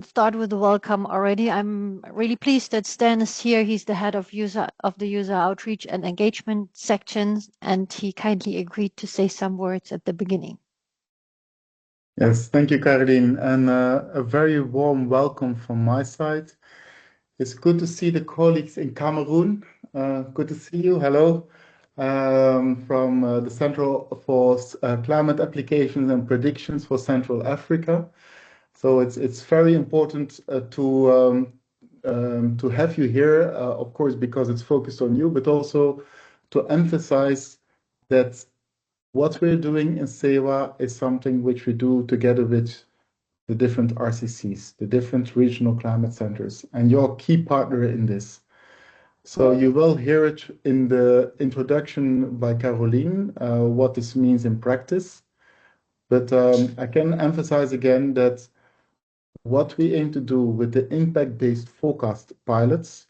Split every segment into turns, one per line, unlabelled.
Start with the welcome already. I'm really pleased that Stan is here. He's the head of the user outreach and engagement sections, and he kindly agreed to say some words at the beginning.
Yes, thank you, Caroline, and a very warm welcome from my side. It's good to see the colleagues in Cameroon. Good to see you. Hello, from the Central for Climate Applications and Predictions for Central Africa. So it's very important to have you here, of course, because it's focused on you, but also to emphasize that what we're doing in SEWA is something which we do together with the different RCCs, the different regional climate centers, and you're a key partner in this. So you will hear it in the introduction by Caroline, what this means in practice. But I can emphasize again that what we aim to do with the impact-based forecast pilots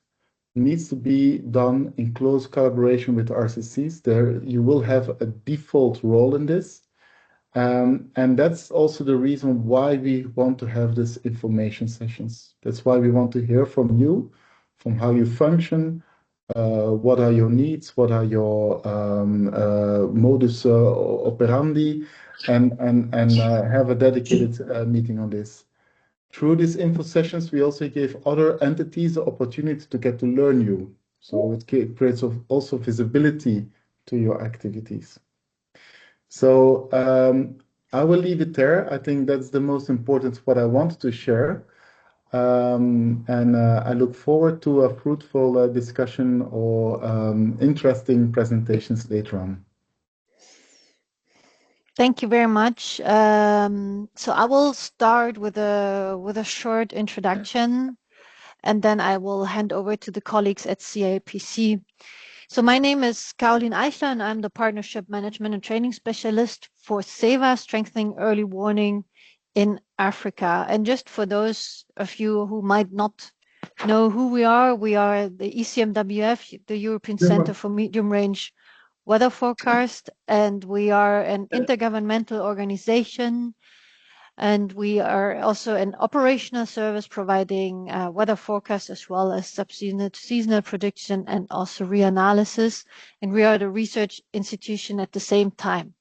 needs to be done in close collaboration with RCCs. There, you will have a default role in this. And that's also the reason why we want to have these information sessions. That's why we want to hear from you, from how you function, what are your needs, what are your modus operandi, and have a dedicated meeting on this. Through these info sessions, we also give other entities the opportunity to get to learn you. So it creates also visibility to your activities. So I will leave it there. I think that's the most important what I wanted to share. And I look forward to a fruitful discussion or interesting presentations later on.
Thank you very much. So I will start with a short introduction, and then I will hand over to the colleagues at CAPC. So my name is Caroline Eichler, and I'm the Partnership Management and Training Specialist for SEWA, Strengthening Early Warning in Africa. And just for those of you who might not know who we are the ECMWF, the European Center for Medium Range Weather Forecast, and we are an intergovernmental organization, and we are also an operational service providing weather forecasts as well as seasonal prediction and also reanalysis. And we are the research institution at the same time.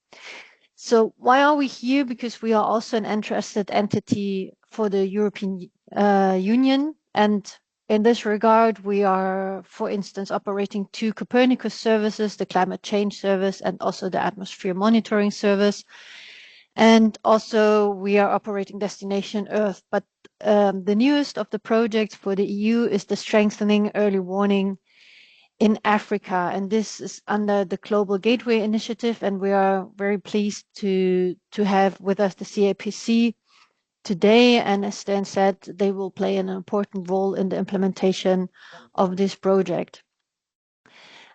So why are we here? Because we are also an interested entity for the European Union. And in this regard, we are, for instance, operating 2 Copernicus services, the Climate Change Service and also the Atmosphere Monitoring Service. And also we are operating Destination Earth. But the newest of the projects for the EU is the Strengthening Early Warning in Africa. And this is under the Global Gateway Initiative. And we are very pleased to have with us the CAPC today. And as Stan said, they will play an important role in the implementation of this project.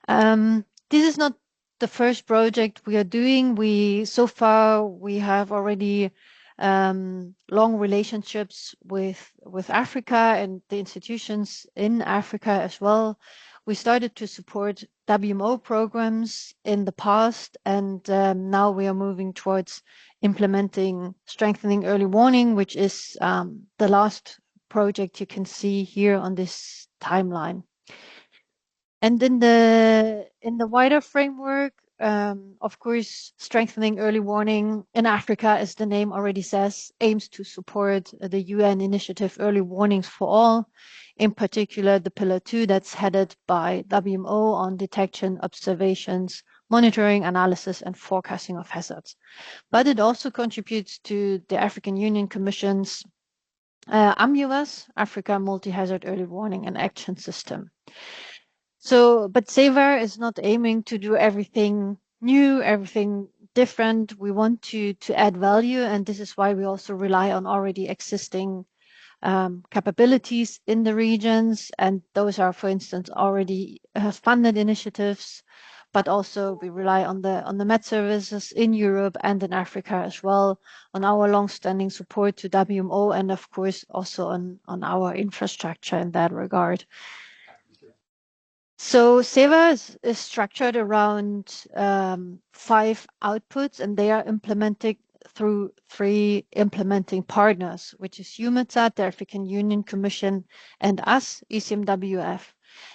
This is not the first project we are doing. So far we have already long relationships with Africa and the institutions in Africa as well. We started to support WMO programs in the past, and now we are moving towards implementing Strengthening Early Warning, which is the last project you can see here on this timeline. And in the wider framework, of course, Strengthening Early Warning in Africa, as the name already says, aims to support the UN initiative Early Warnings for All, in particular the Pillar 2 that's headed by WMO on detection, observations, monitoring, analysis, and forecasting of hazards. But it also contributes to the African Union Commission's AMUS, Africa Multi-Hazard Early Warning and Action System. So, but SEWA is not aiming to do everything new, everything different. We want to add value, and this is why we also rely on already existing capabilities in the regions. And those are, for instance, already funded initiatives, but also we rely on the Met services in Europe and in Africa as well, on our long-standing support to WMO, and of course also on our infrastructure in that regard. So SEWA is structured around 5 outputs, and they are implemented through 3 implementing partners, which is UMETSAT, the African Union Commission, and us, ECMWF.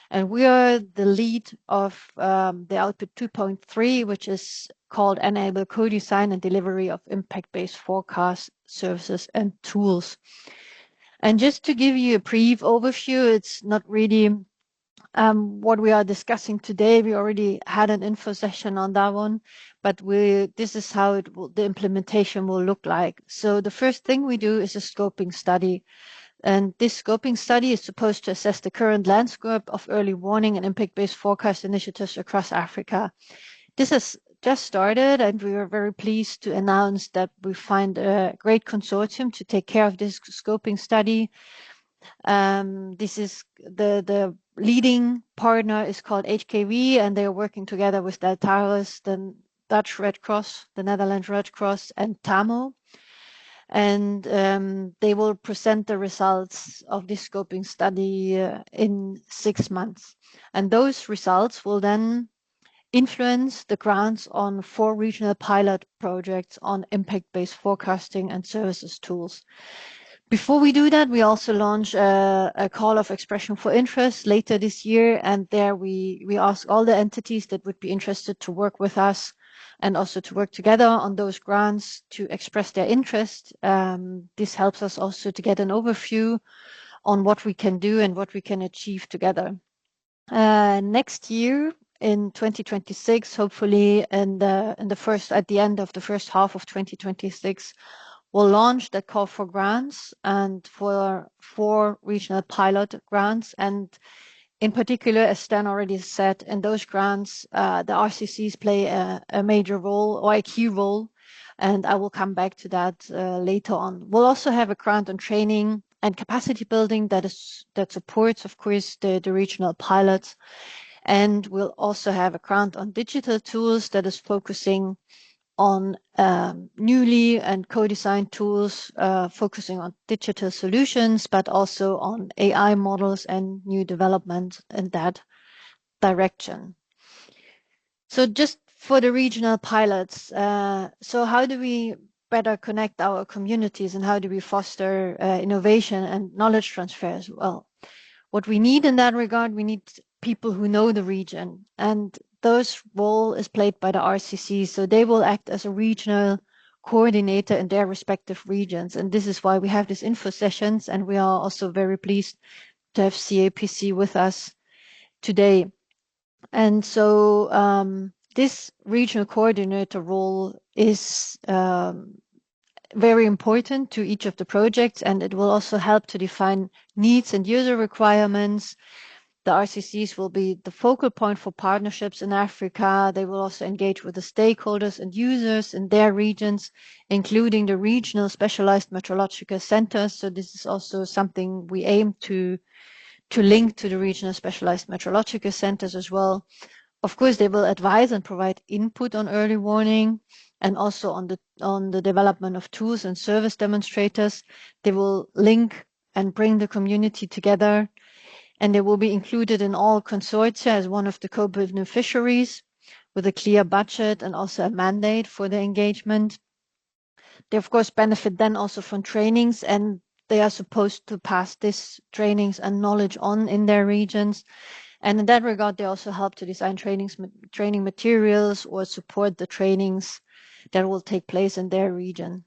And we are the lead of the Output 2.3, which is called Enable Co-Design and Delivery of Impact-Based Forecast Services and Tools. And just to give you a brief overview, it's not really what we are discussing today. We already had an info session on that one, but this is how the implementation will look like. So the first thing we do is a scoping study. And this scoping study is supposed to assess the current landscape of early warning and impact-based forecast initiatives across Africa. This has just started, and we are very pleased to announce that we find a great consortium to take care of this scoping study. This is the leading partner is called HKV, and they are working together with Deltares, the Dutch Red Cross, the Netherlands Red Cross, and TAMO. And they will present the results of this scoping study in 6 months. And those results will then influence the grants on 4 regional pilot projects on impact-based forecasting and services tools. Before we do that, we also launch a call of expression for interest later this year, and there we ask all the entities that would be interested to work with us and also to work together on those grants to express their interest. This helps us also to get an overview on what we can do and what we can achieve together. Next year, in 2026, hopefully at the end of the first half of 2026, we'll launch the call for grants and for 4 regional pilot grants. And in particular, as Stan already said, in those grants, the RCCs play a major role or a key role, and I will come back to that later on. We'll also have a grant on training and capacity building that supports, of course, the regional pilots. And we'll also have a grant on digital tools that is focusing on newly and co-designed tools, focusing on digital solutions, but also on AI models and new development in that direction. So just for the regional pilots, so how do we better connect our communities and how do we foster innovation and knowledge transfer as well? What we need in that regard, we need people who know the region, and those role is played by the RCC. So they will act as a regional coordinator in their respective regions. And this is why we have these info sessions. And we are also very pleased to have CAPC with us today. And so this regional coordinator role is very important to each of the projects, and it will also help to define needs and user requirements. The RCCs will be the focal point for partnerships in Africa. They will also engage with the stakeholders and users in their regions, including the regional specialized meteorological centers. So this is also something we aim to link to the regional specialized meteorological centers as well. Of course, they will advise and provide input on early warning and also on the development of tools and service demonstrators. They will link and bring the community together, and they will be included in all consortia as one of the co-beneficiaries with a clear budget and also a mandate for the engagement. They, of course, benefit then also from trainings, and they are supposed to pass these trainings and knowledge on in their regions. And in that regard, they also help to design training materials or support the trainings that will take place in their region.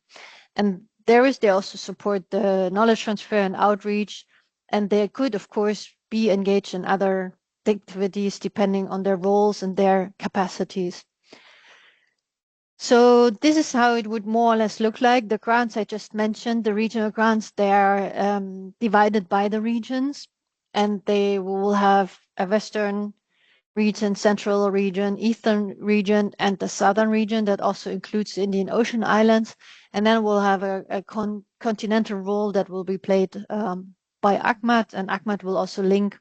And they also support the knowledge transfer and outreach, and they could, of course, be engaged in other activities depending on their roles and their capacities. So this is how it would more or less look like. The grants I just mentioned, the regional grants, they are divided by the regions, and they will have a Western region, Central region, Eastern region, and the Southern region that also includes the Indian Ocean islands. And then we'll have a continental role that will be played by ACMAT, and ACMAT will also link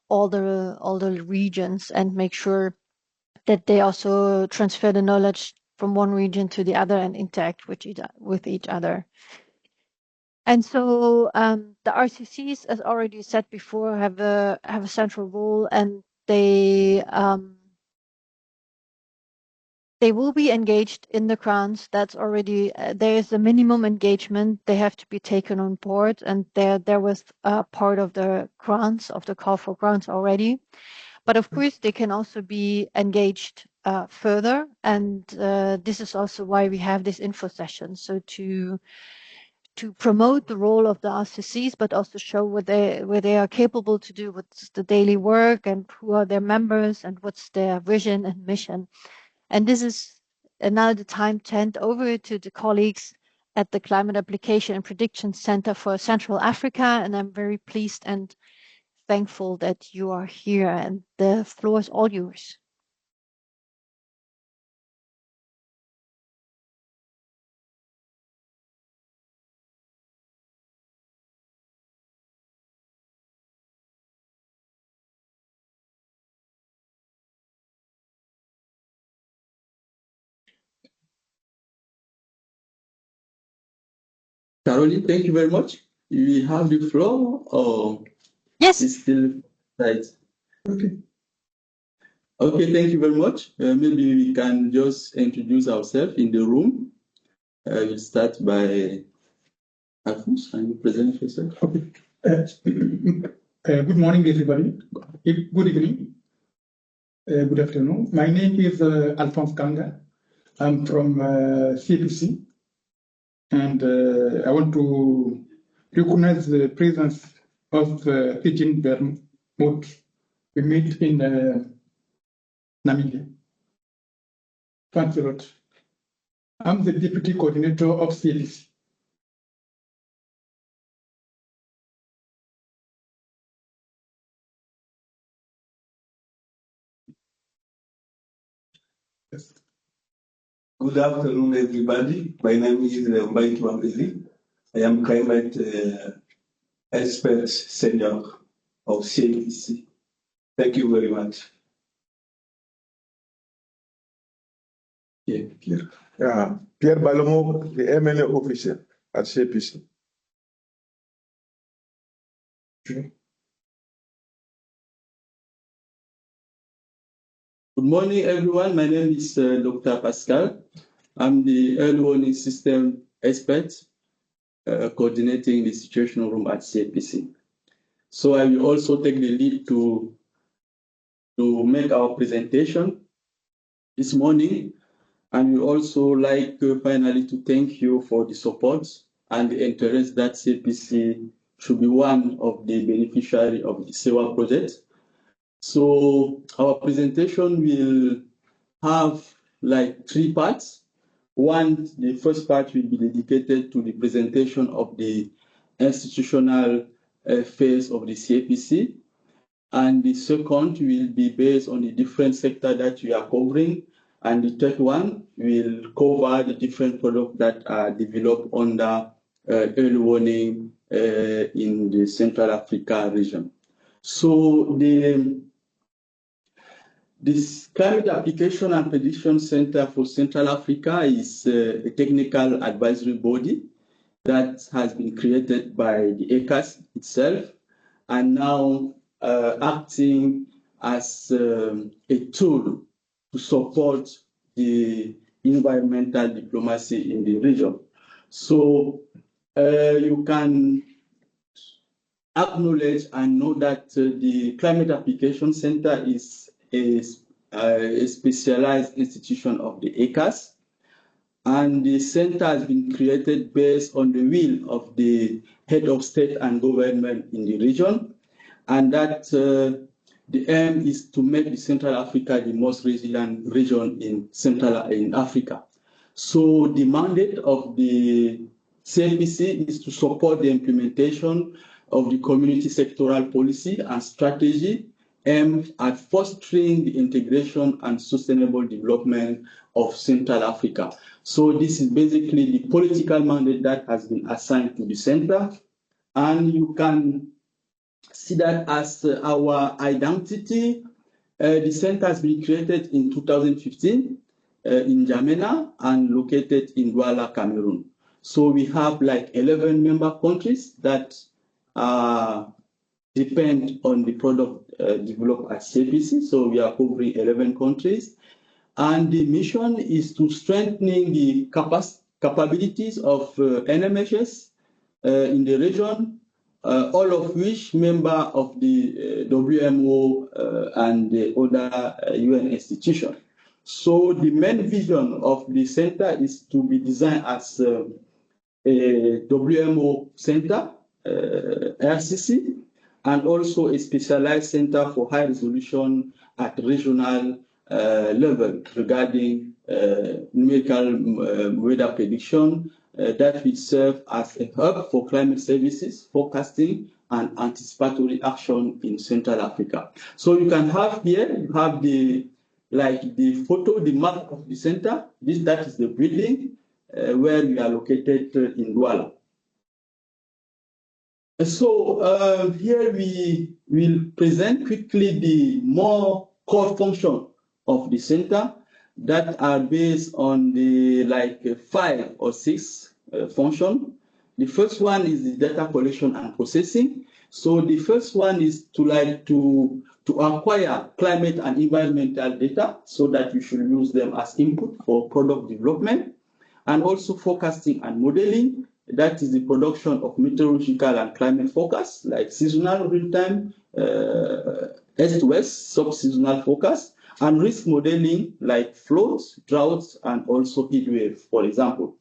all the regions and make sure that they also transfer the knowledge from one region to the other and interact with each other. And so the RCCs, as already said before, have a central role, and they They will be engaged in the grants. That's already, there is a minimum engagement. They have to be taken on board, and there was part of the grants, of the call for grants already. But of course, they can also be engaged further, and this is also why we have this info session. So to promote the role of the RCCs, but also show what they are capable to do, what's the daily work, and who are their members, and what's their vision and mission. And this is now the time to hand over to the colleagues at the Climate Application and Prediction Center for Central Africa. And I'm very pleased and thankful that you are here, and the floor is all yours.
Caroline, thank you very much. We have the floor, or
Yes.
it's still right? Okay. Okay, thank you very much. Maybe we can just introduce ourselves in the room. We'll start by Alphonse. Can you present yourself?
Okay. Good morning, everybody. Good evening. Good afternoon. My name is Alphonse Kanga. I'm from CAPC. And I want to recognize the presence of Pigeon Vermouth. We meet in Namibia. Thanks a lot. I'm the Deputy Coordinator of CAPC. Yes.
Good afternoon, everybody. My name is Mike Wambeli. I am climate expert senior of CAPC. Thank you very much.
Yeah, Pierre. Yeah, Pierre Balomo, the MLA officer at CAPC.
Good morning, everyone. My name is Dr. Pascal. I'm the early warning system expert coordinating the situational room at CAPC. So I will also take the lead to make our presentation this morning. And we also like finally to thank you for the support and the interest that CAPC should be one of the beneficiaries of the SEWA project. So our presentation will have like 3 parts. One, the first part will be dedicated to the presentation of the institutional phase of the CAPC. And the second will be based on the different sectors that we are covering. And the third one will cover the different products that are developed under early warning in the Central Africa region. So this Climate Application and Prediction Center for Central Africa is a technical advisory body that has been created by the ECAS itself, and now acting as a tool to support the environmental diplomacy in the region. So you can acknowledge and know that the Climate Application Center is a specialized institution of the ECAS, and the center has been created based on the will of the head of state and government in the region, and that the aim is to make the Central Africa the most resilient region in Africa. So the mandate of the CAPC is to support the implementation of the community sectoral policy and strategy aimed at fostering the integration and sustainable development of Central Africa. So this is basically the political mandate that has been assigned to the center, and you can see that as our identity. The center has been created in 2015 in N'Djamena and located in Douala, Cameroon. So we have like 11 member countries that depend on the product developed at CAPC. So we are covering 11 countries. And the mission is to strengthen the capabilities of NMHS in the region, all of which member of the WMO and the other UN institutions. So the main vision of the center is to be designed as a WMO center, RCC, and also a specialized center for high resolution at regional level regarding numerical weather prediction that will serve as a hub for climate services, forecasting, and anticipatory action in Central Africa. So you can have here, you have the photo, the map of the center. That is the building where we are located in Douala. So here we will present quickly the more core function of the center that are based on the 5 or 6 functions. The first one is the data collection and processing. So the first one is to acquire climate and environmental data so that you should use them as input for product development, and also forecasting and modeling. That is the production of meteorological and climate forecasts like seasonal, real-time, east-west, sub-seasonal forecasts, and risk modeling like floods, droughts, and also heat wave, for example.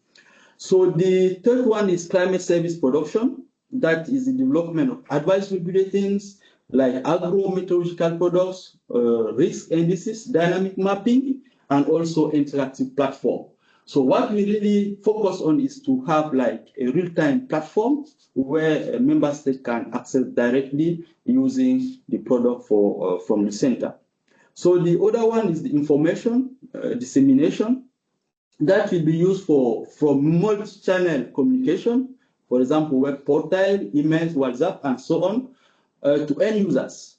So the third one is climate service production. That is the development of advisory bulletins like agro-meteorological products, risk indices, dynamic mapping, and also interactive platform. So what we really focus on is to have a real-time platform where a member state can access directly using the product from the center. So the other one is the information dissemination that will be used from multi-channel communication, for example, web portal, emails, WhatsApp, and so on, to end users,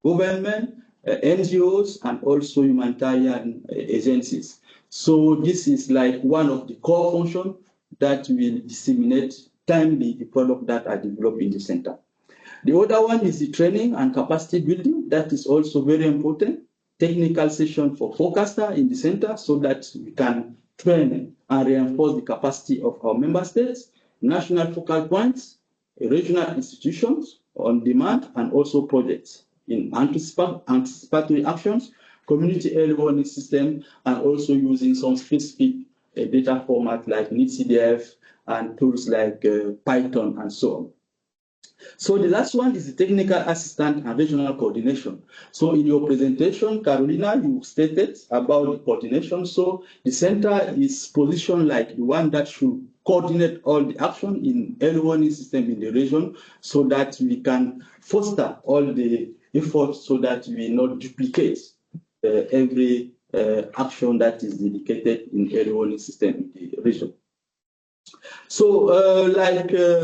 government, NGOs, and also humanitarian agencies. So this is one of the core functions that will disseminate timely the product that are developed in the center. The other one is the training and capacity building. That is also very important. Technical session for forecaster in the center so that we can train and reinforce the capacity of our member states, national focal points, regional institutions on demand, and also projects in anticipatory actions, community early warning system, and also using some specific data format like NICDF and tools like Python and so on. So the last one is the technical assistant and regional coordination. So in your presentation, Carolina, you stated about the coordination. So the center is positioned like the one that should coordinate all the action in early warning system in the region so that we can foster all the efforts so that we not duplicate every action that is dedicated in early warning system in the region. So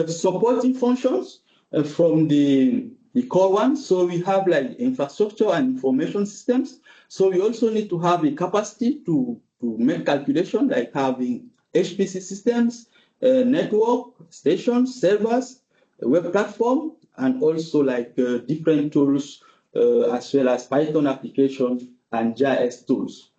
supporting functions from the core one. So we have infrastructure and information systems. So we also need to have a capacity to make calculation, like having HPC systems, network, stations, servers, web platform, and also different tools as well as Python applications and GIS tools.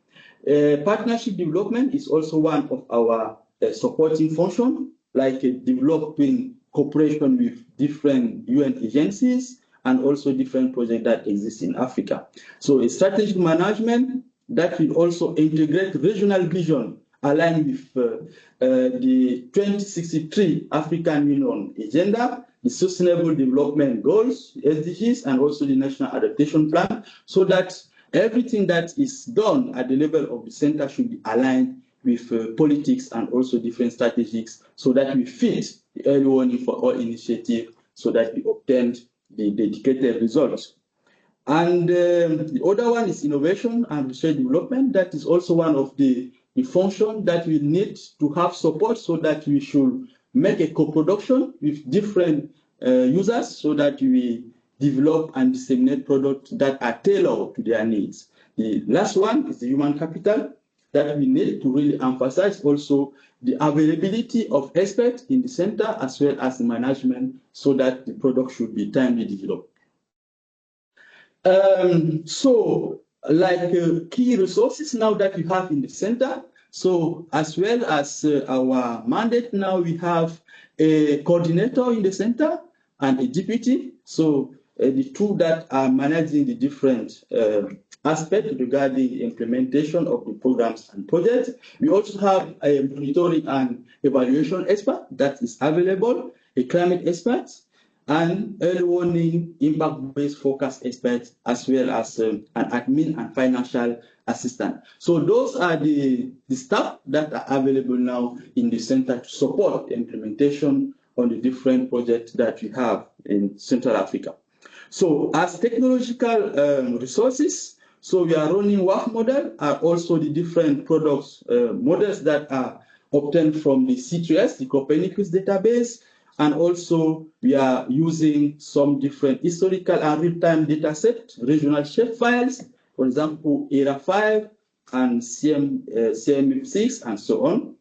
Partnership development is also one of our supporting functions, developing cooperation with different UN agencies and also different projects that exist in Africa. So a strategic management that will also integrate regional vision aligned with the 2063 African Union Agenda, the Sustainable Development Goals, SDGs, and also the National Adaptation Plan, so that everything that is done at the level of the center should be aligned with politics and also different strategies so that we fit the early warning for all initiative so that we obtain the dedicated results. And the other one is innovation and research development. That is also one of the functions that we need to have support so that we should make a co-production with different users so that we develop and disseminate products that are tailored to their needs. The last one is the human capital that we need to really emphasize also the availability of experts in the center as well as the management so that the product should be timely developed. So key resources now that we have in the center. So as well as our mandate now, we have a coordinator in the center and a deputy. So the two that are managing the different aspects regarding the implementation of the programs and projects. We also have a monitoring and evaluation expert that is available, a climate expert, and early warning impact-based forecast expert, as well as an admin and financial assistant. So those are the staff that are available now in the center to support the implementation on the different projects that we have in Central Africa. So as technological resources, so we are running WAF model, are also the different products, models that are obtained from the C3S, the Copernicus database, and also we are using some different historical and real-time data set, regional shapefiles, for example, ERA 5 and CMF6 and so on.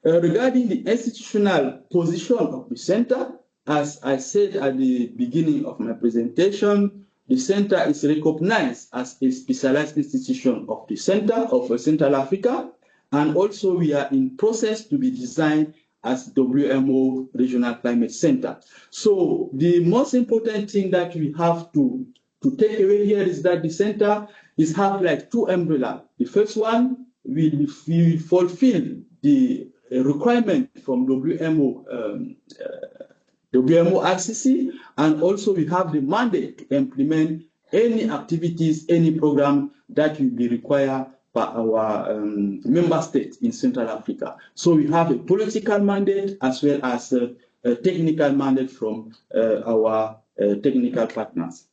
Regarding the institutional position of the center, as I said at the beginning of my presentation, the center is recognized as a specialized institution of the center of Central Africa, and also we are in process to be designed as WMO Regional Climate Center. So the most important thing that we have to take away here is that the center is have like two umbrellas. The first one will fulfill the requirement from WMO RCC, and also we have the mandate to implement any activities, any program that will be required by our member states in Central Africa. So we have a political mandate as well as a technical mandate from our technical partners.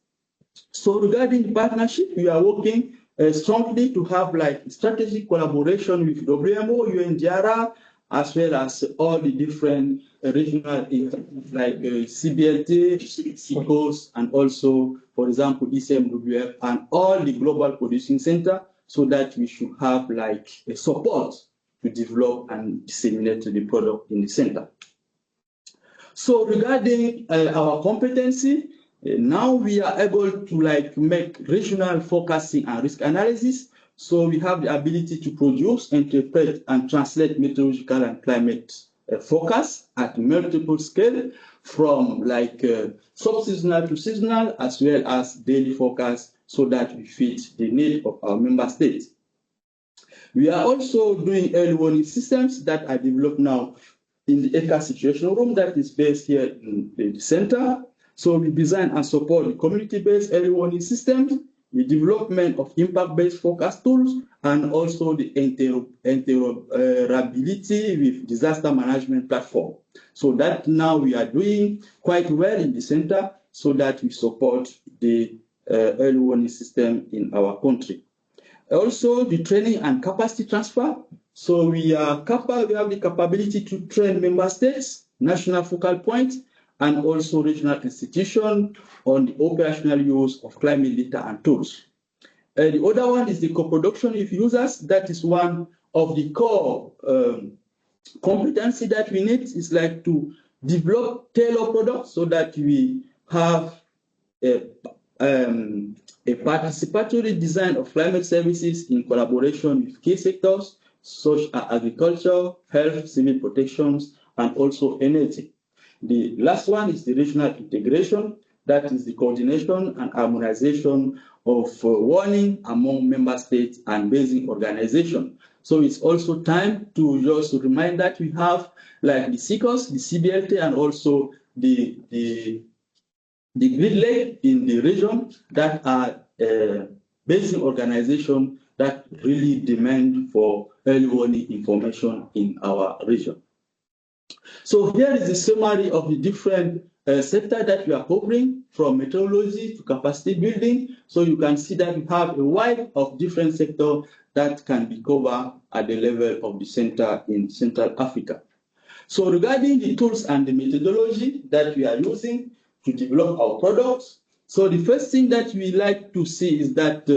So regarding the partnership, we are working strongly to have like strategic collaboration with WMO, UNDRA, as well as all the different regional like CBLT, CICOS, and also, for example, ECMWF, and all the global producing center, so that we should have like a support to develop and disseminate the product in the center. So regarding our competency, now we are able to like make regional forecasting and risk analysis. So we have the ability to produce, interpret, and translate meteorological and climate forecasts at multiple scale, from like sub-seasonal to seasonal, as well as daily forecasts, so that we fit the need of our member states. We are also doing early warning systems that are developed now in the ECA situation room that is based here in the center. So we design and support the community-based early warning systems, the development of impact-based forecast tools, and also the interoperability with disaster management platform. So that now we are doing quite well in the center, so that we support the early warning system in our country. Also, the training and capacity transfer. So we have the capability to train member states, national focal points, and also regional institutions on the operational use of climate data and tools. The other one is the co-production with users. That is one of the core competency that we need, is like to develop tailored products so that we have a participatory design of climate services in collaboration with key sectors such as agriculture, health, civil protections, and also energy. The last one is the regional integration. That is the coordination and harmonization of warning among member states and basin organizations. So it's also time to just remind that we have like the CICOS, the CBLT, and also the grid leg in the region that are basin organizations that really demand for early warning information in our region. So here is the summary of the different sectors that we are covering, from meteorology to capacity building. So you can see that we have a wide of different sectors that can be covered at the level of the center in Central Africa. So regarding the tools and the methodology that we are using to develop our products, so the first thing that we like to see is that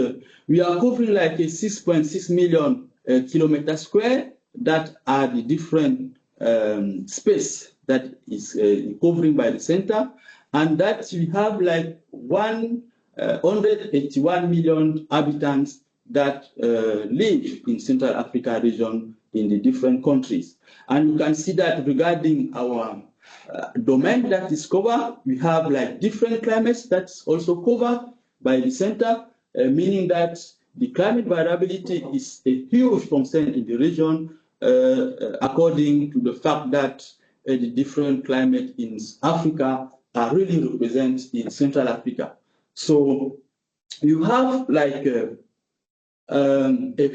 we are covering like a 6.6 million kilometers square that are the different space that is covering by the center, and that we have like 181 million inhabitants that live in Central Africa region in the different countries. And you can see that regarding our domain that is covered, we have like different climates that's also covered by the center, meaning that the climate variability is a huge concern in the region, according to the fact that the different climate in Africa are really represented in Central Africa. So you have like a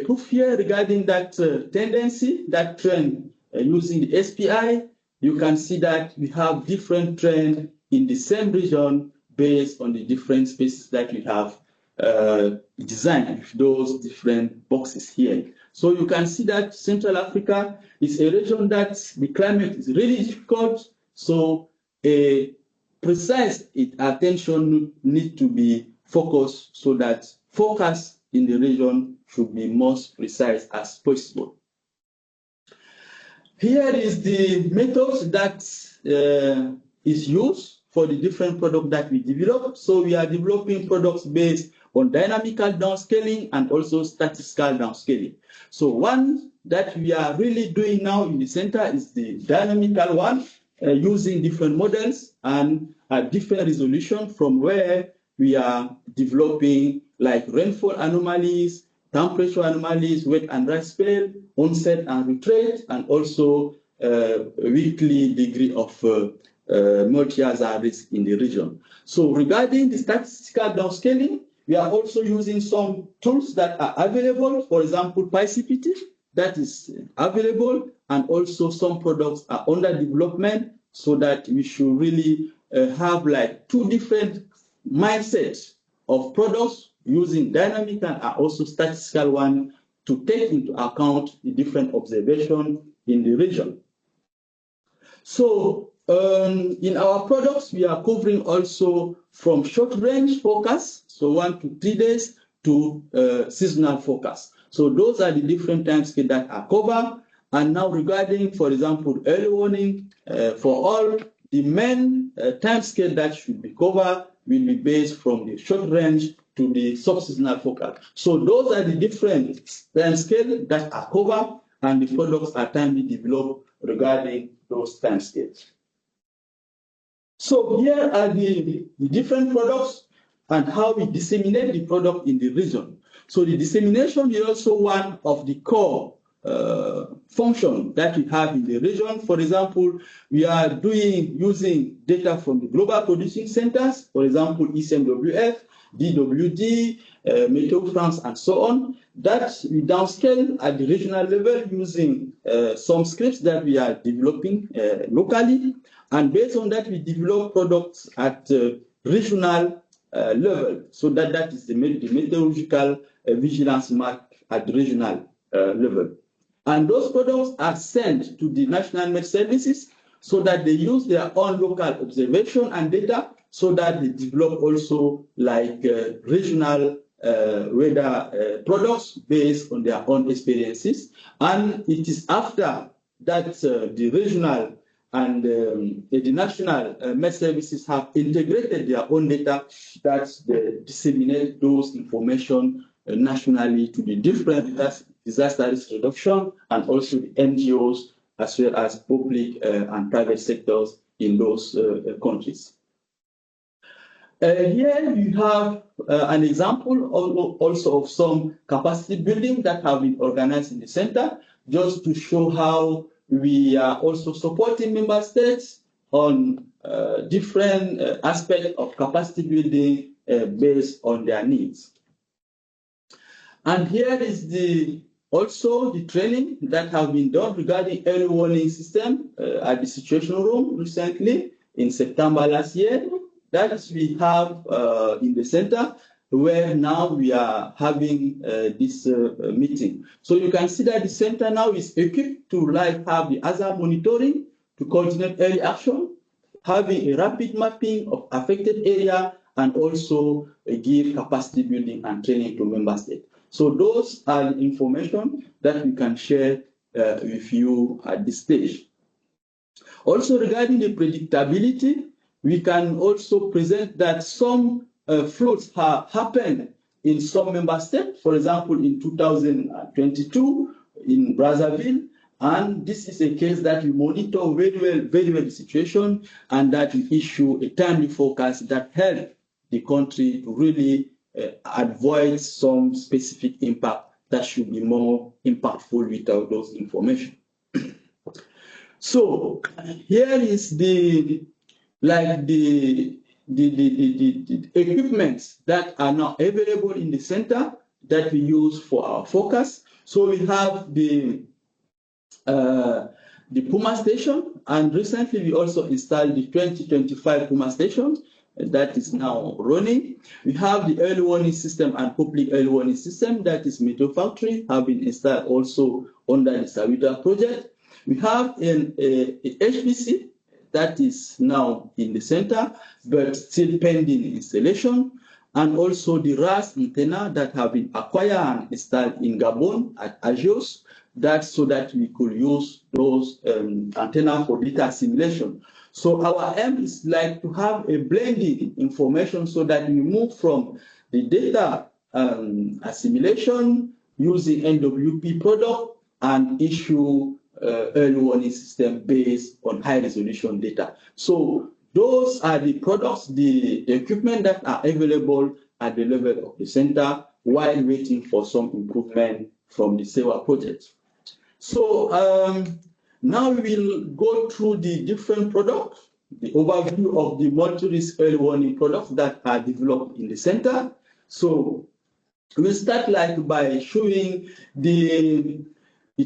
proof here regarding that tendency, that trend using the SPI. You can see that we have different trends in the same region based on the different species that we have designed with those different boxes here. So you can see that Central Africa is a region that the climate is really difficult. So a precise attention needs to be focused so that forecast in the region should be most precise as possible. Here is the methods that is used for the different products that we develop. So we are developing products based on dynamical downscaling and also statistical downscaling. So one that we are really doing now in the center is the dynamical one, using different models and different resolution from where we are developing like rainfall anomalies, temperature anomalies, wet and dry spell, onset and retreat, and also weekly degree of multi-hazard risk in the region. So regarding the statistical downscaling, we are also using some tools that are available, for example, PyCPT, that is available, and also some products are under development, so that we should really have like two different mindsets of products using dynamic and also statistical one to take into account the different observations in the region. So in our products, we are covering also from short range forecasts, so 1 to 3 days, to seasonal forecasts. So those are the different time scales that are covered. And now regarding, for example, early warning, for all the main time scale that should be covered will be based from the short range to the sub-seasonal forecast. So those are the different time scales that are covered, and the products are timely developed regarding those time scales. So here are the different products and how we disseminate the product in the region. So the dissemination is also one of the core function that we have in the region. For example, we are using data from the global producing centers, for example, ECMWF, DWD, Meteo France, and so on, that we downscale at the regional level using some scripts that we are developing locally. And based on that, we develop products at regional level. So that is the meteorological vigilance map at the regional level. And those products are sent to the National Met Services so that they use their own local observation and data, so that they develop also like regional weather products based on their own experiences. And it is after that the regional and the national Met Services have integrated their own data that they disseminate those information nationally to the different disaster risk reduction and also the NGOs as well as public and private sectors in those countries. Here you have an example also of some capacity building that have been organized in the center, just to show how we are also supporting member states on different aspects of capacity building based on their needs. And here is also the training that have been done regarding early warning system at the Situation Room recently in September last year. That we have in the center, where now we are having this meeting. So you can see that the center now is equipped to have the hazard monitoring, to coordinate early action, having a rapid mapping of affected area, and also give capacity building and training to member states. So those are the information that we can share with you at this stage. Also regarding the predictability, we can also present that some floods have happened in some member states, for example, in 2022 in Brazzaville. And this is a case that we monitor very well the situation, and that we issue a timely forecast that help the country to really avoid some specific impact that should be more impactful without those information. So here is the equipment that are now available in the center that we use for our forecast. So we have the Puma station, and recently we also installed the 2025 Puma station that is now running. We have the early warning system and public early warning system that is Metro Factory, have been installed also under the SAWIDA project. We have a HPC that is now in the center, but still pending installation, and also the RAS antenna that have been acquired and installed in Gabon at Agios, so that we could use those antenna for data assimilation. So our aim is like to have a blended information so that we move from the data assimilation using NWP product and issue early warning system based on high resolution data. So those are the products, the equipment that are available at the level of the center while waiting for some improvement from the SEWA project. So now we will go through the different products, the overview of the multi-risk early warning products that are developed in the center. So we'll start by showing the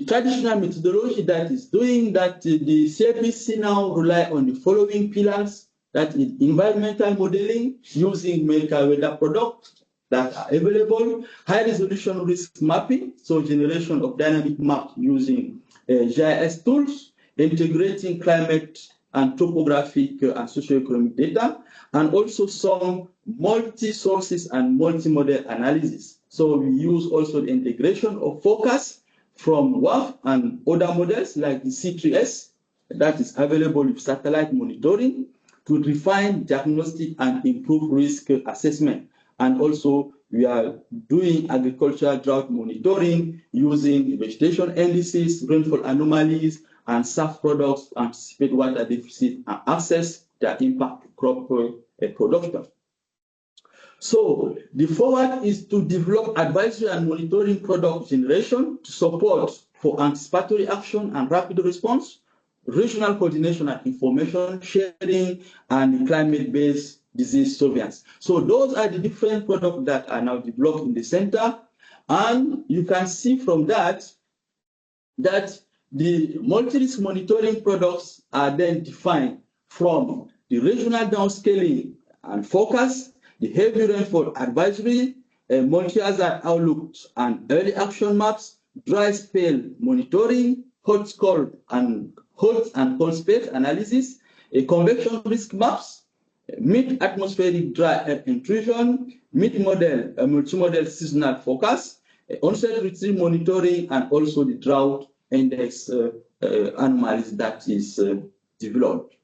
traditional methodology that is doing that. The CAPC now rely on the following pillars, that is environmental modeling using medical weather products that are available, high resolution risk mapping, so generation of dynamic maps using GIS tools, integrating climate and topographic and socioeconomic data, and also some multi-sources and multi-model analysis. So we use also the integration of forecasts from WAF and other models like the C3S that is available with satellite monitoring to refine diagnostic and improve risk assessment. And also we are doing agricultural drought monitoring using vegetation indices, rainfall anomalies, and SAF products, anticipate water deficit, and assess their impact to crop production. So the forward is to develop advisory and monitoring product generation to support for anticipatory action and rapid response, regional coordination and information sharing, and climate-based disease surveillance. So those are the different products that are now developed in the center. And you can see from that the multi-risk monitoring products are then defined from the regional downscaling and forecast, the heavy rainfall advisory, multi-hazard outlook and early action maps, dry spell monitoring, hot and cold space analysis, convection risk maps, mid-atmospheric dry air intrusion, mid-model, multi-model seasonal forecast, onset retreat monitoring, and also the drought index anomalies that is developed.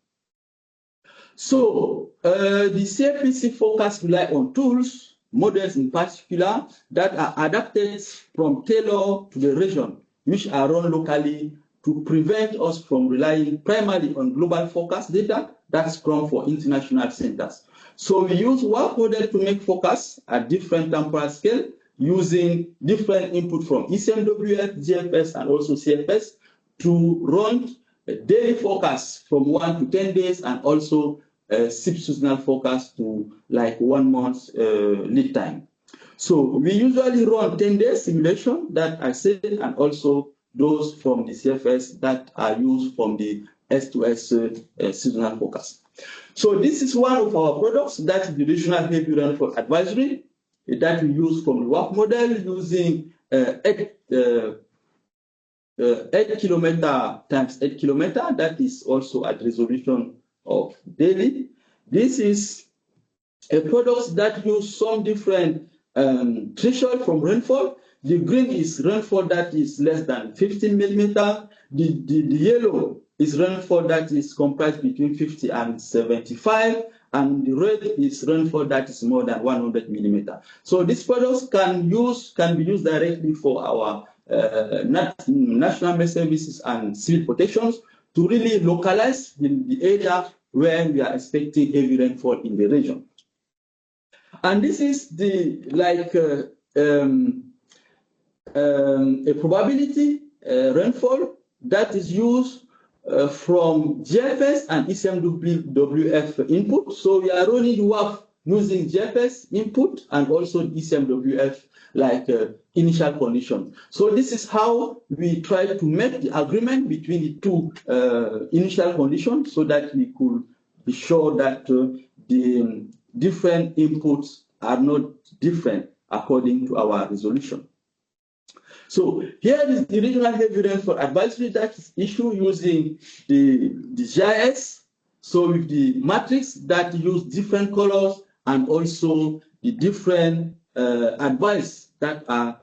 So the CAPC forecast rely on tools, models in particular, that are adapted from tailor to the region, which are run locally to prevent us from relying primarily on global forecast data that's come for international centers. So we use WAP model to make forecasts at different temporal scale using different input from ECMWF, GFS, and also CFS to run a daily forecast from 1 to 10 days, and also SIP seasonal forecast to 1 month lead time. So we usually run 10-day simulation that I said, and also those from the CFS that are used from the S2S seasonal forecast. So this is one of our products, that is the regional heavy rainfall advisory that we use from the WAP model using 8 kilometer times 8 kilometer. That is also at resolution of daily. This is a product that use some different threshold from rainfall. The green is rainfall that is less than 15 millimeter. The yellow is rainfall that is comprised between 50 and 75, and the red is rainfall that is more than 100 millimeter. So these products can be used directly for our national emergency services and civil protections to really localize the area where we are expecting heavy rainfall in the region. And this is the a probability rainfall that is used from GFS and ECMWF input. So we are running WAF using GFS input and also ECMWF initial condition. So this is how we try to make the agreement between the two initial conditions so that we could be sure that the different inputs are not different according to our resolution. So here is the regional heavy rainfall advisory that is issued using the GIS. So with the matrix that use different colors and also the different advice that are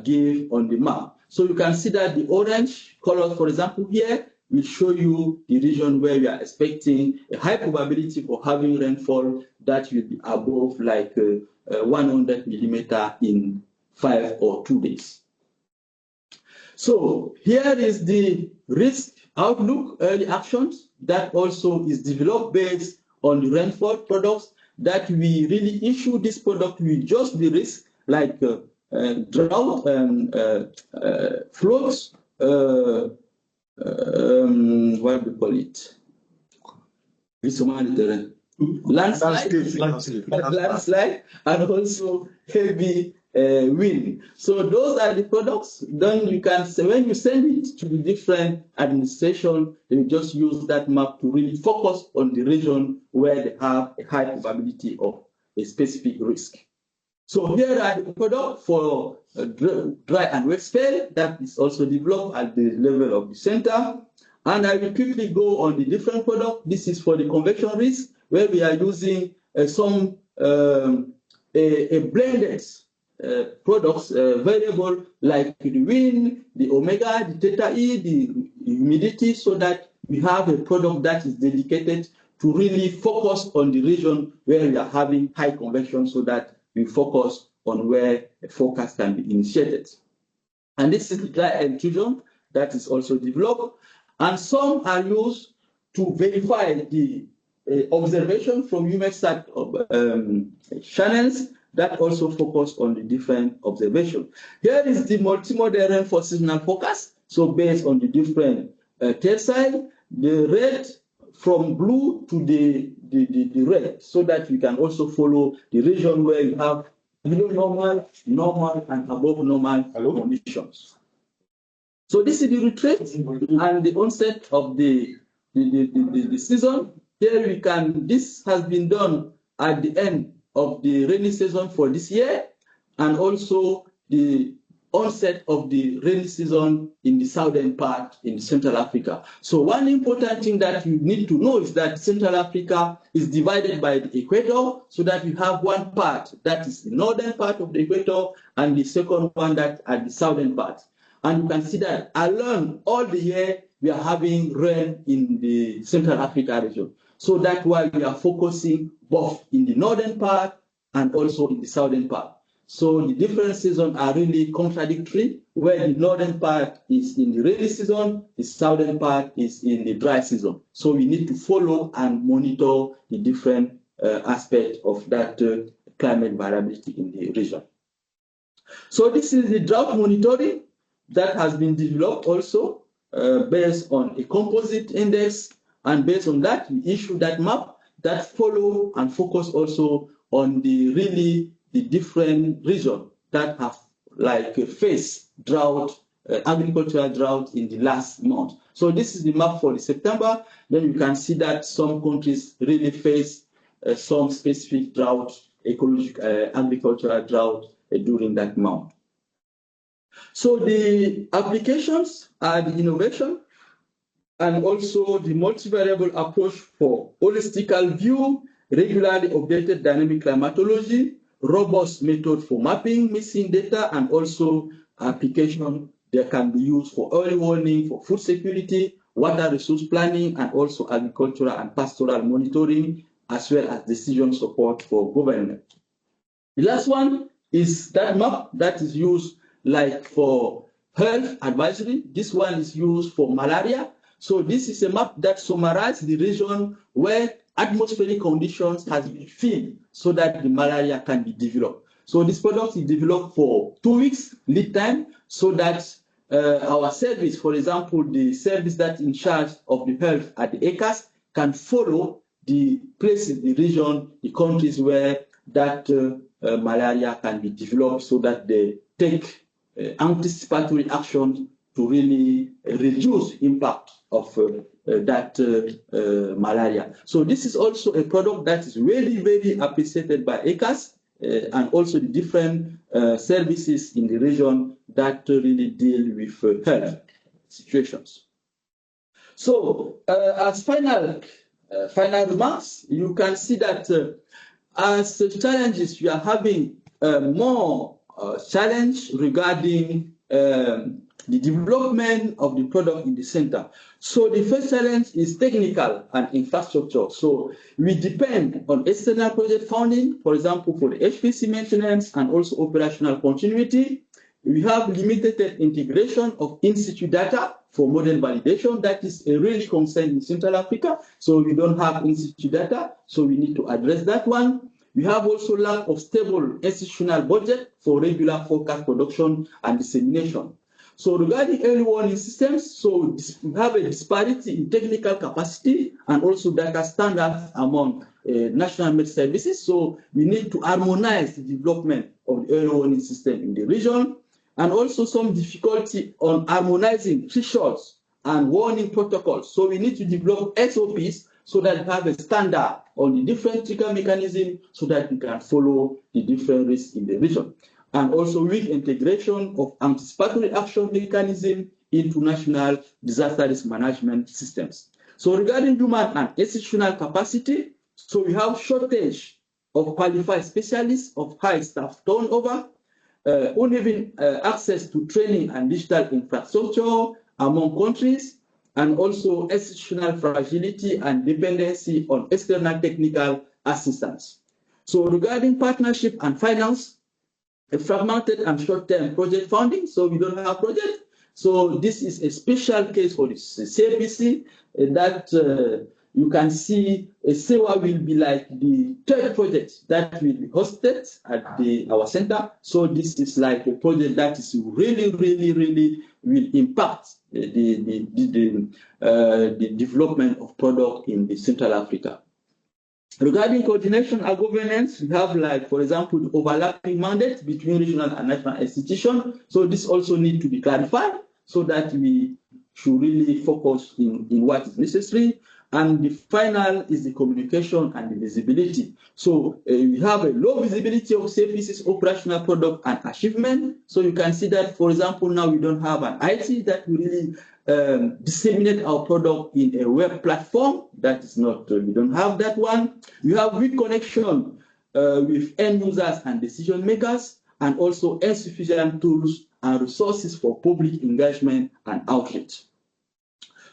given on the map. So you can see that the orange colors, for example, here will show you the region where we are expecting a high probability for having rainfall that will be above 100 millimeter in 5 or 2 days. So here is the risk outlook early actions that also is developed based on the rainfall products that we really issue this product with just the risk like drought, floods, what do we call it? Landslide, and also heavy wind. So those are the products. Then you can say, when you send it to the different administration, you just use that map to really focus on the region where they have a high probability of a specific risk. So here are the products for dry and wet spell that is also developed at the level of the center. And I will quickly go on the different products. This is for the convection risk, where we are using some blended products variable like the wind, the omega, the theta E, the humidity, so that we have a product that is dedicated to really focus on the region where we are having high convection, so that we focus on where a forecast can be initiated. And this is the dry intrusion that is also developed. And some are used to verify the observation from UMEXAT channels that also focus on the different observation. Here is the multimodal rainfall seasonal forecast. So based on the different tail side, the red from blue to the red, so that we can also follow the region where you have below normal, normal, and above normal conditions. So this is the retreat and the onset of the season. Here we can, this has been done at the end of the rainy season for this year, and also the onset of the rainy season in the southern part in Central Africa. So one important thing that you need to know is that Central Africa is divided by the equator, so that we have one part that is the northern part of the equator and the second one that at the southern part. And you can see that along all the year, we are having rain in the Central Africa region. So that's why we are focusing both in the northern part and also in the southern part. So the different seasons are really contradictory, where the northern part is in the rainy season, the southern part is in the dry season. So we need to follow and monitor the different aspects of that climate variability in the region. So this is the drought monitoring that has been developed also based on a composite index, and based on that, we issue that map that follow and focus also on the different regions that have faced drought, agricultural drought in the last month. So this is the map for the September. Then you can see that some countries really face some specific drought, ecological, agricultural drought during that month. So the applications are the innovation and also the multivariable approach for holistical view, regularly updated dynamic climatology, robust method for mapping missing data, and also application that can be used for early warning, for food security, water resource planning, and also agricultural and pastoral monitoring as well as decision support for government. The last one is that map that is used like for health advisory. This one is used for malaria. So this is a map that summarizes the region where atmospheric conditions has been filled so that the malaria can be developed. So this product is developed for 2 weeks lead time so that our service, for example, the service that's in charge of the health at the ACAS can follow the places, the region, the countries where that malaria can be developed so that they take anticipatory action to really reduce impact of that malaria. So this is also a product that is really very appreciated by ACAS and also the different services in the region that really deal with health situations. So as final remarks, you can see that as challenges, we are having more challenge regarding the development of the product in the center. So the first challenge is technical and infrastructure. So we depend on external project funding, for example, for the HPC maintenance and also operational continuity. We have limited integration of in-situ data for model validation. That is a real concern in Central Africa. So we don't have in-situ data, so we need to address that one. We have also lack of stable institutional budget for regular forecast production and dissemination. So regarding early warning systems, so we have a disparity in technical capacity and also data standards among national med services. So we need to harmonize the development of the early warning system in the region, and also some difficulty on harmonizing thresholds and warning protocols. So we need to develop SOPs so that we have a standard on the different trigger mechanisms so that we can follow the different risks in the region. And also weak integration of anticipatory action mechanism into national disaster risk management systems. So regarding human and institutional capacity, so we have shortage of qualified specialists, of high staff turnover, uneven access to training and digital infrastructure among countries, and also institutional fragility and dependency on external technical assistance. So regarding partnership and finance, a fragmented and short-term project funding, so we don't have project. So this is a special case for the CAPC that you can see SEWA will be like the third project that will be hosted at our center. So this is like a project that is really will impact the development of product in the Central Africa. Regarding coordination and governance, we have, like, for example, the overlapping mandates between regional and national institutions. So this also needs to be clarified so that we should really focus in what is necessary. And the final is the communication and the visibility. So we have a low visibility of CAPC's operational product and achievement. So you can see that, for example, now we don't have an IT that will really disseminate our product in a web platform. That is not, we don't have that one. We have weak connection with end users and decision makers, and also insufficient tools and resources for public engagement and outreach.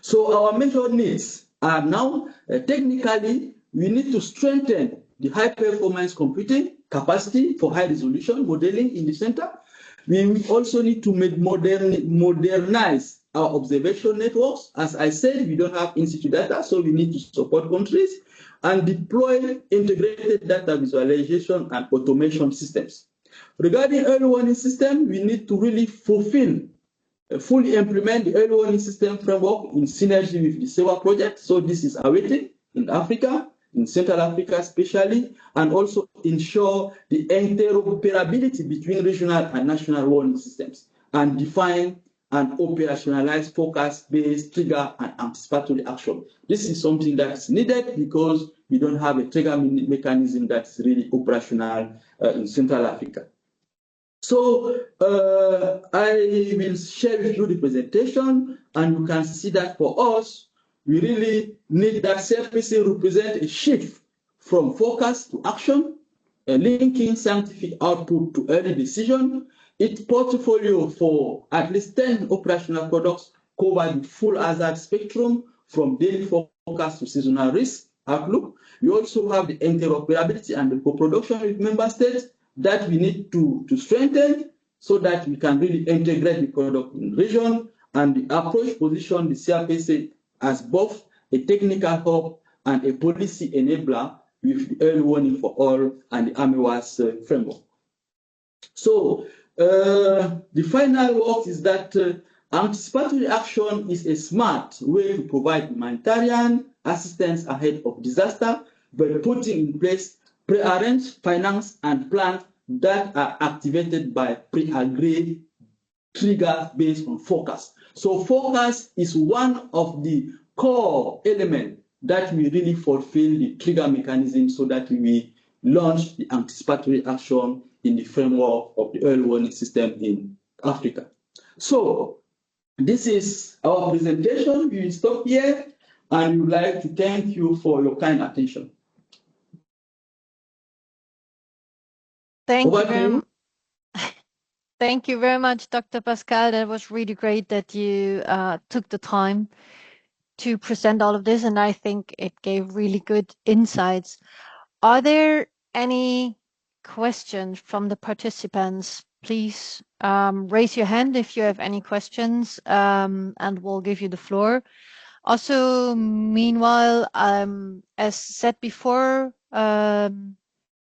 So our major needs are now, technically, we need to strengthen the high performance computing capacity for high resolution modeling in the center. We also need to modernize our observation networks. As I said, we don't have in-situ data, so we need to support countries and deploy integrated data visualization and automation systems. Regarding early warning system, we need to really fully implement the early warning system framework in synergy with the SEWA project. So this is awaited in Africa, in Central Africa especially, and also ensure the interoperability between regional and national warning systems, and define and operationalize focus-based trigger and anticipatory action. This is something that is needed because we don't have a trigger mechanism that's really operational in Central Africa. So I will share with you the presentation, and you can see that for us, we really need that CAPC represent a shift from focus to action, linking scientific output to early decision. Its portfolio for at least 10 operational products cover the full hazard spectrum from daily forecast to seasonal risk. outlook. We also have the interoperability and the co-production with member states that we need to strengthen so that we can really integrate the product in the region, and the approach position the CAPC as both a technical hub and a policy enabler with the early warning for all and the AMEWAS framework. So the final work is that anticipatory action is a smart way to provide humanitarian assistance ahead of disaster by putting in place pre-arranged, finance, and plans that are activated by pre-agreed triggers based on forecast. So forecast is one of the core elements that we really fulfill the trigger mechanism so that we launch the anticipatory action in the framework of the early warning system in Africa. So this is our presentation. We will stop here, and we would like to thank you for your kind attention.
Thank you very much, Dr. Pascal. That was really great that you took the time to present all of this, and I think it gave really good insights. Are there any questions from the participants? Please raise your hand if you have any questions, and we'll give you the floor. Also, meanwhile, as said before,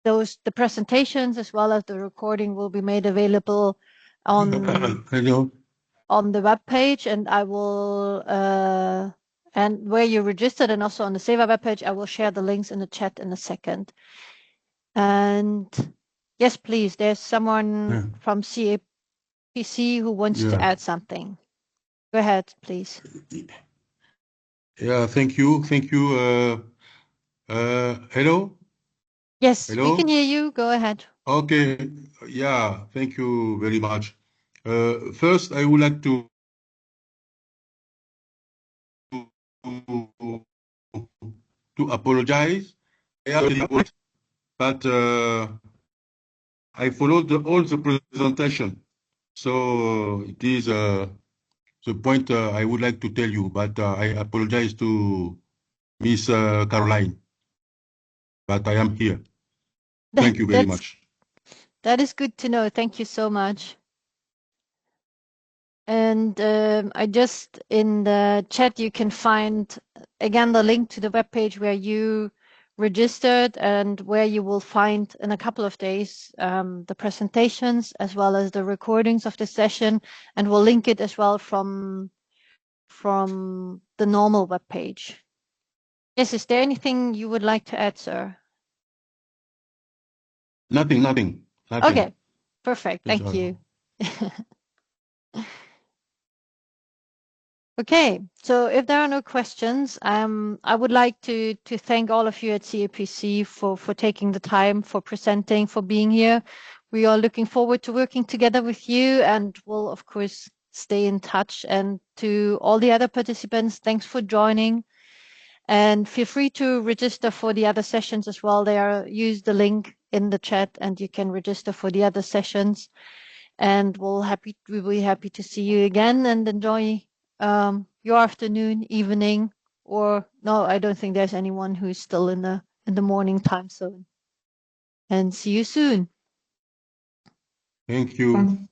the presentations as well as the recording will be made available on the web page, and I will and where you registered, and also on the SEWA webpage. I will share the links in the chat in a second. And yes, please, there's someone from CAPC who wants to add something. Go ahead, please.
Yeah, thank you. Hello?
Yes,
hello?
we can hear you. Go ahead.
Okay. Yeah, thank you very much. First, I would like to apologize. But I followed all the presentation. So it is the point I would like to tell you, but I apologize to Miss Caroline. But I am here. Thank you very much.
That is good to know. Thank you so much. And I just, in the chat, you can find, again, the link to the webpage where you registered and where you will find in a couple of days the presentations as well as the recordings of the session. And we'll link it as well from the normal webpage. Yes, is there anything you would like to add, sir?
Nothing.
Okay, perfect. Thank you. Okay, so if there are no questions, I would like to thank all of you at CAPC for taking the time, for presenting, for being here. We are looking forward to working together with you, and we'll, of course, stay in touch. And to all the other participants, thanks for joining. And feel free to register for the other sessions as well. Use the link in the chat, and you can register for the other sessions. And we'll be happy to see you again and enjoy your afternoon, evening, or no, I don't think there's anyone who's still in the morning time zone. And see you soon.
Thank you.